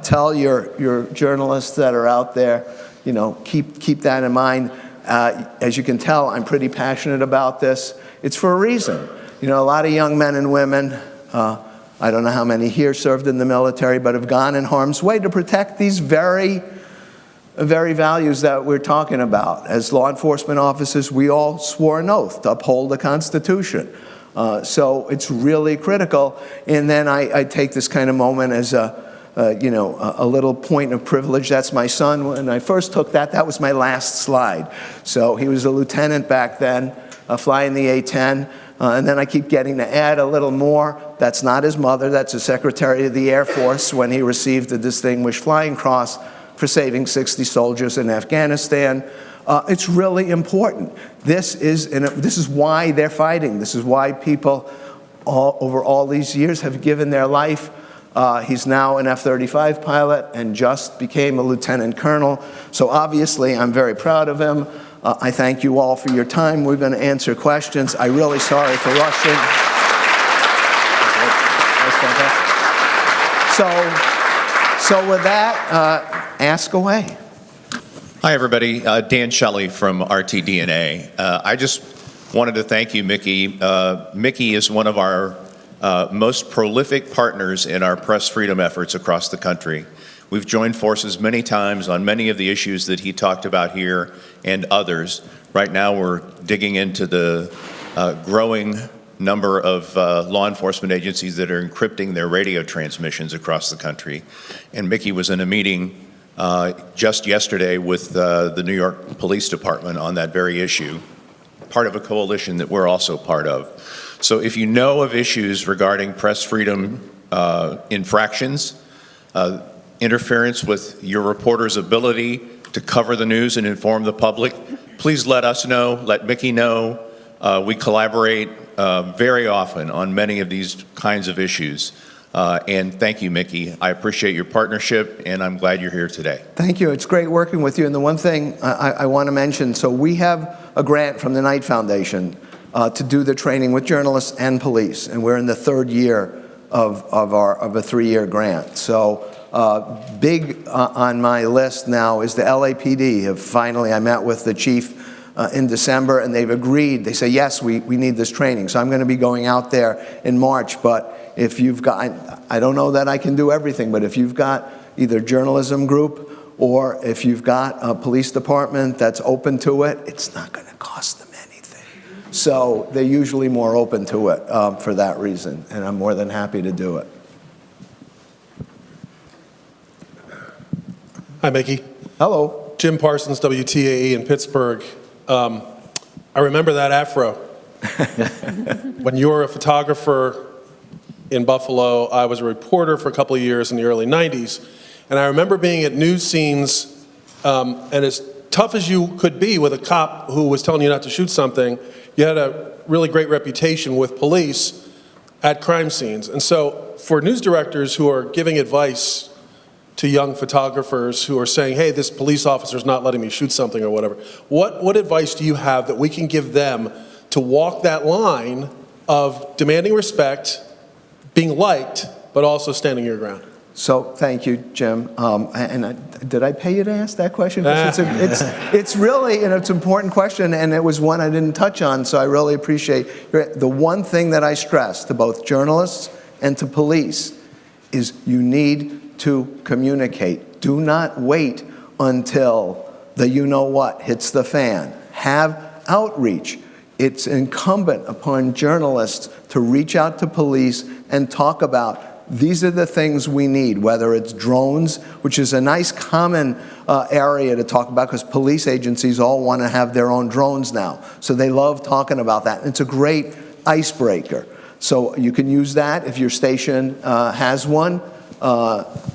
tell your journalists that are out there, keep that in mind. As you can tell, I'm pretty passionate about this. It's for a reason. A lot of young men and women, I don't know how many here served in the military, but have gone in harm's way to protect these very values that we're talking about. As law enforcement officers, we all swore an oath to uphold the Constitution. So it's really critical. And then I take this kind of moment as a little point of privilege. That's my son. When I first took that was my last slide. So he was a lieutenant back then, flying the A-10. And then I keep getting to add a little more. That's not his mother. That's the Secretary of the Air Force when he received the Distinguished Flying Cross for saving 60 soldiers in Afghanistan. It's really important. This is why they're fighting. This is why people over all these years have given their life. He's now an F-35 pilot and just became a lieutenant colonel. So obviously, I'm very proud of him. I thank you all for your time. We're going to answer questions. I'm really sorry for rushing. So with that, ask away. Hi, everybody. Dan Shelley from RTDNA. I just wanted to thank you, Mickey. Mickey is one of our most prolific partners in our press freedom efforts across the country. We've joined forces many times on many of the issues that he talked about here and others. Right now, we're digging into the growing number of law enforcement agencies that are encrypting their radio transmissions across the country. And Mickey was in a meeting just yesterday with the New York Police Department on that very issue, part of a coalition that we're also part of. So if you know of issues regarding press freedom infractions, interference with your reporter's ability to cover the news and inform the public, please let us know, let Mickey know. We collaborate very often on many of these kinds of issues. And thank you, Mickey. I appreciate your partnership, and I'm glad you're here today. Thank you. It's great working with you. And the one thing I want to mention, so we have a grant from the Knight Foundation to do the training with journalists and police, and we're in the third year of a 3-year grant. So big on my list now is the LAPD. Finally, I met with the chief in December, and they've agreed. They say, yes, we need this training. So I'm going to be going out there in March. But if you've got, I don't know that I can do everything, but if you've got either journalism group or if you've got a police department that's open to it, it's not going to cost them anything. So they're usually more open to it for that reason, and I'm more than happy to do it. Hi, Mickey. Hello. Jim Parsons, WTAE in Pittsburgh. I remember that afro. When you were a photographer in Buffalo, I was a reporter for a couple of years in the early 90s. And I remember being at news scenes, and as tough as you could be with a cop who was telling you not to shoot something, you had a really great reputation with police at crime scenes. And so for news directors who are giving advice to young photographers who are saying, hey, this police officer's not letting me shoot something or whatever, what advice do you have that we can give them to walk that line of demanding respect, being liked, but also standing your ground? So thank you, Jim. Did I pay you to ask that question? It's really it's an important question, and it was one I didn't touch on, so I really appreciate the one thing that I stress to both journalists and to police is you need to communicate. Do not wait until the you-know-what hits the fan. Have outreach. It's incumbent upon journalists to reach out to police and talk about these are the things we need, whether it's drones, which is a nice common area to talk about because police agencies all want to have their own drones now. So they love talking about that. It's a great icebreaker. So you can use that if your station has one.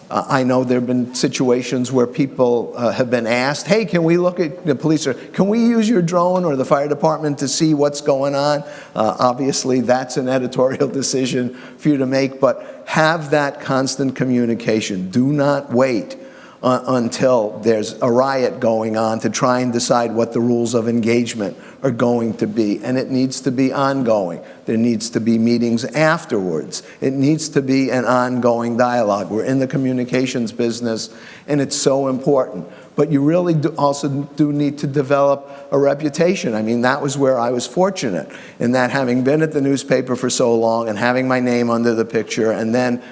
I know there have been situations where people have been asked, hey, can we look at the police, or can we use your drone or the fire department to see what's going on? Obviously, that's an editorial decision for you to make, but have that constant communication. Do not wait until there's a riot going on to try and decide what the rules of engagement are going to be, and it needs to be ongoing. There needs to be meetings afterwards. It needs to be an ongoing dialogue. We're in the communications business, and it's so important. But you really also need to develop a reputation. I mean, that was where I was fortunate, in that having been at the newspaper for so long and having my name under the picture and then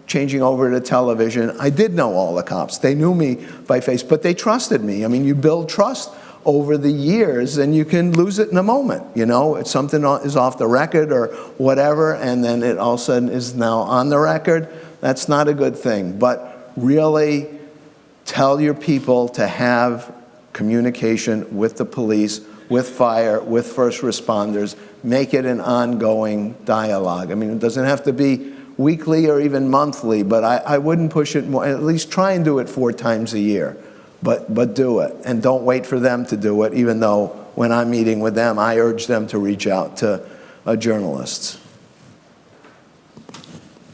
changing over to television, I did know all the cops. They knew me by face, but they trusted me. I mean, you build trust over the years, and you can lose it in a moment. You know, if something is off the record or whatever, and then it all of a sudden is now on the record, that's not a good thing. But really, tell your people to have communication with the police, with fire, with first responders. Make it an ongoing dialogue. I mean, it doesn't have to be weekly or even monthly, but I wouldn't push it more. At least try and do it 4 times a year, but do it. And don't wait for them to do it, even though when I'm meeting with them, I urge them to reach out to journalists.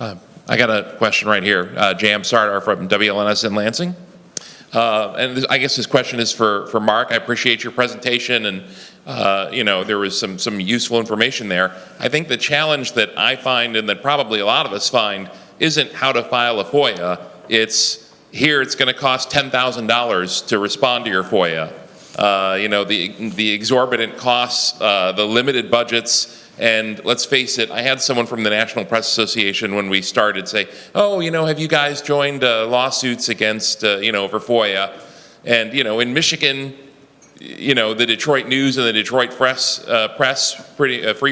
I got a question right here. Jam Sardar from WLNS in Lansing. And I guess this question is for Mark. I appreciate your presentation, and you know, there was some useful information there. I think the challenge that I find, and that probably a lot of us find, isn't how to file a FOIA. It's going to cost $10,000 to respond to your FOIA. You know, the exorbitant costs, the limited budgets. And let's face it, I had someone from the National Press Association when we started say, oh, you know, have you guys joined lawsuits against, you know, for FOIA? And, you know, in Michigan, you know, the Detroit News and the Detroit Free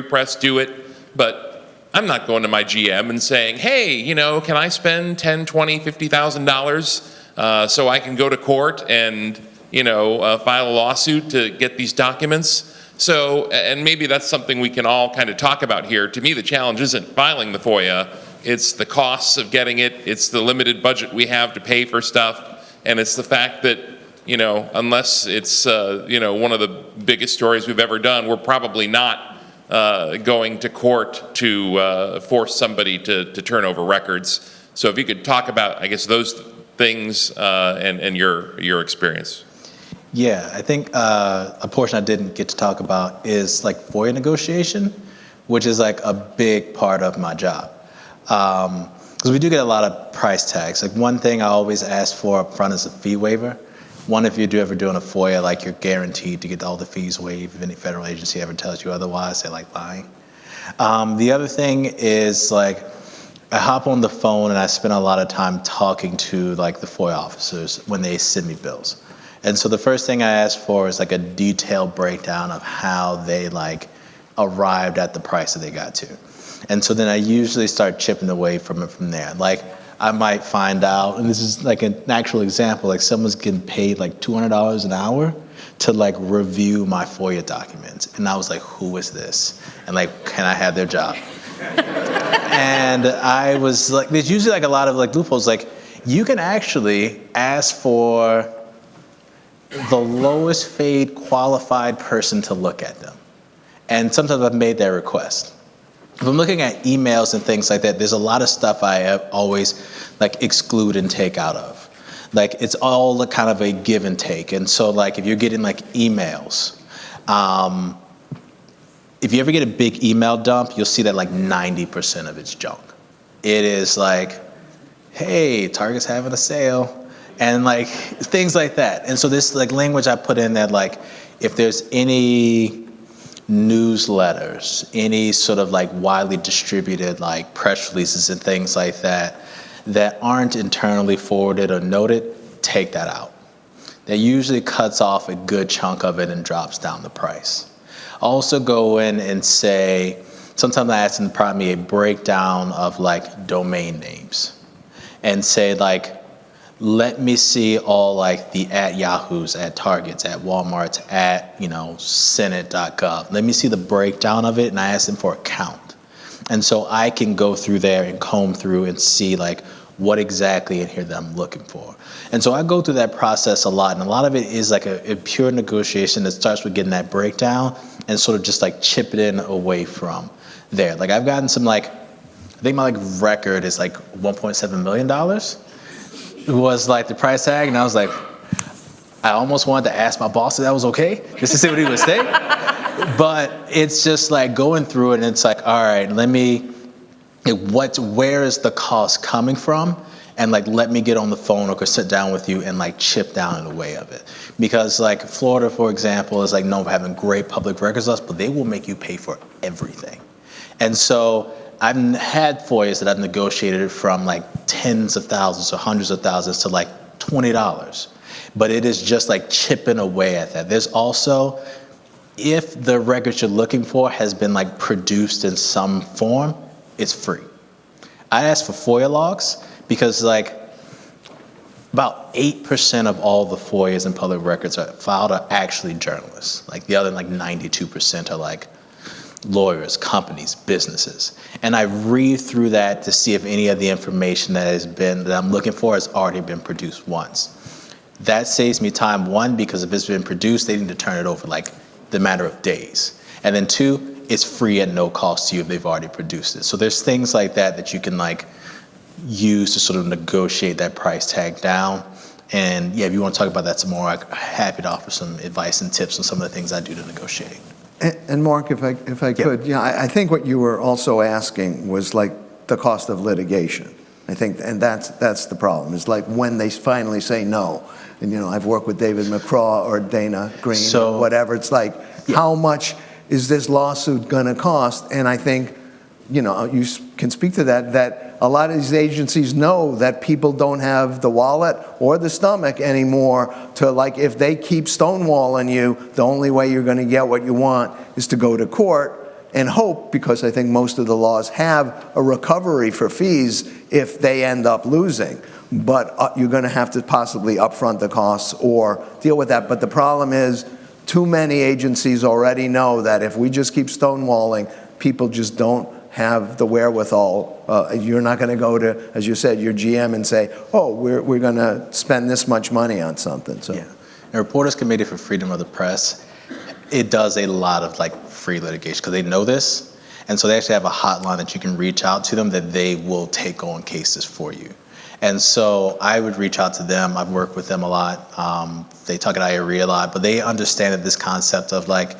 Press do it. But I'm not going to my GM and saying, hey, you know, can I spend $10,000, $20,000, $50,000 so I can go to court and, you know, file a lawsuit to get these documents? So, and maybe that's something we can all kind of talk about here. To me, the challenge isn't filing the FOIA. It's the costs of getting it. It's the limited budget we have to pay for stuff. And it's the fact that, you know, unless it's, you know, one of the biggest stories we've ever done, we're probably not going to court to force somebody to turn over records. So if you could talk about, I guess, those things and your experience. Yeah, I think a portion I didn't get to talk about is like FOIA negotiation, which is like a big part of my job. Because we do get a lot of price tags. Like one thing I always ask for up front is a fee waiver. One, if you're ever doing a FOIA, like you're guaranteed to get all the fees waived. If any federal agency ever tells you otherwise, they like lying. The other thing is like, I hop on the phone and I spend a lot of time talking to like the FOIA officers when they send me bills. And so the first thing I ask for is like a detailed breakdown of how they like arrived at the price that they got to. And so then I usually start chipping away from it from there. Like I might find out, and this is like an actual example, like someone's getting paid like $200 an hour to like review my FOIA documents. And I was like, who is this? And like, can I have their job? And I was like, there's usually like a lot of like loopholes. Like you can actually ask for the lowest paid qualified person to look at them. And sometimes I've made that request. If I'm looking at emails and things like that, there's a lot of stuff I have always like exclude and take out of. Like it's all kind of a give and take. And so like if you're getting like emails, if you ever get a big email dump, you'll see that like 90% of it's junk. It is like, hey, Target's having a sale. And like things like that. And so this like language I put in that like if there's any newsletters, any sort of like widely distributed like press releases and things like that that aren't internally forwarded or noted, take that out. That usually cuts off a good chunk of it and drops down the price. Also go in and say, sometimes I ask them to provide me a breakdown of like domain names and say like, let me see all like the at Yahoos, at Targets, at Walmarts, at, you know, Senate.gov. Let me see the breakdown of it, and I ask them for a count. And so I can go through there and comb through and see like what exactly in here that I'm looking for. And so I go through that process a lot, and a lot of it is like a pure negotiation that starts with getting that breakdown and sort of just like chip it in away from there. Like I've gotten some like, I think my like record is like $1.7 million. Was like the price tag, and I was like, I almost wanted to ask my boss if that was okay, just to see what he would say. But it's just like going through it, and it's like, all right, where is the cost coming from? And like, let me get on the phone or sit down with you and like chip down in the way of it. Because like Florida, for example, is like known for having great public records laws, but they will make you pay for everything. And so I've had FOIAs that I've negotiated from like tens of thousands or hundreds of thousands to like $20. But it is just like chipping away at that. There's also, if the record you're looking for has been like produced in some form, it's free. I asked for FOIA logs because like about 8% of all the FOIAs and public records are filed are actually journalists. Like the other like 92% are like lawyers, companies, businesses. And I read through that to see if any of the information that I'm looking for has already been produced once. That saves me time, one, because if it's been produced, they need to turn it over like the matter of days. And then two, it's free at no cost to you if they've already produced it. So there's things like that that you can like use to sort of negotiate that price tag down. And yeah, if you want to talk about that some more, I'm happy to offer some advice and tips on some of the things I do to negotiate. And Mark, if I could, I think what you were also asking was like the cost of litigation. I think, and that's the problem. It's like when they finally say no. And I've worked with David McCraw or Dana Green or whatever. It's like, how much is this lawsuit going to cost? And I think, you can speak to that a lot of these agencies know that people don't have the wallet or the stomach anymore to, like, if they keep stonewalling you, the only way you're going to get what you want is to go to court and hope, because I think most of the laws have a recovery for fees if they end up losing. But you're going to have to possibly upfront the costs or deal with that. But the problem is too many agencies already know that if we just keep stonewalling, people just don't have the wherewithal. You're not going to go to, as you said, your GM and say, oh, we're going to spend this much money on something. So. Yeah. The Reporters Committee for Freedom of the Press, it does a lot of like free litigation because they know this. And so they actually have a hotline that you can reach out to them that they will take on cases for you. And so I would reach out to them. I've worked with them a lot. They talk at IRE a lot, but they understand that this concept of like,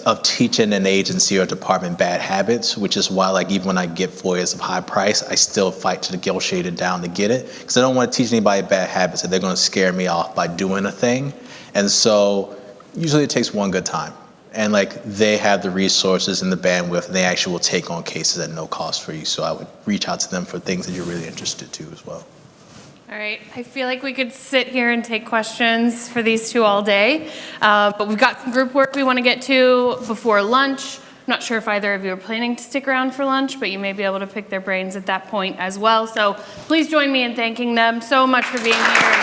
of teaching an agency or department bad habits, which is why like even when I get FOIAs of high price, I still fight to negotiate it down to get it, because I don't want to teach anybody bad habits that they're going to scare me off by doing a thing. And so usually it takes one good time, and like they have the resources and the bandwidth, and they actually will take on cases at no cost for you. So I would reach out to them for things that you're really interested to as well. All right, I feel like we could sit here and take questions for these two all day, but we've got some group work we want to get to before lunch. I'm not sure if either of you are planning to stick around for lunch, but you may be able to pick their brains at that point as well. So please join me in thanking them so much for being here.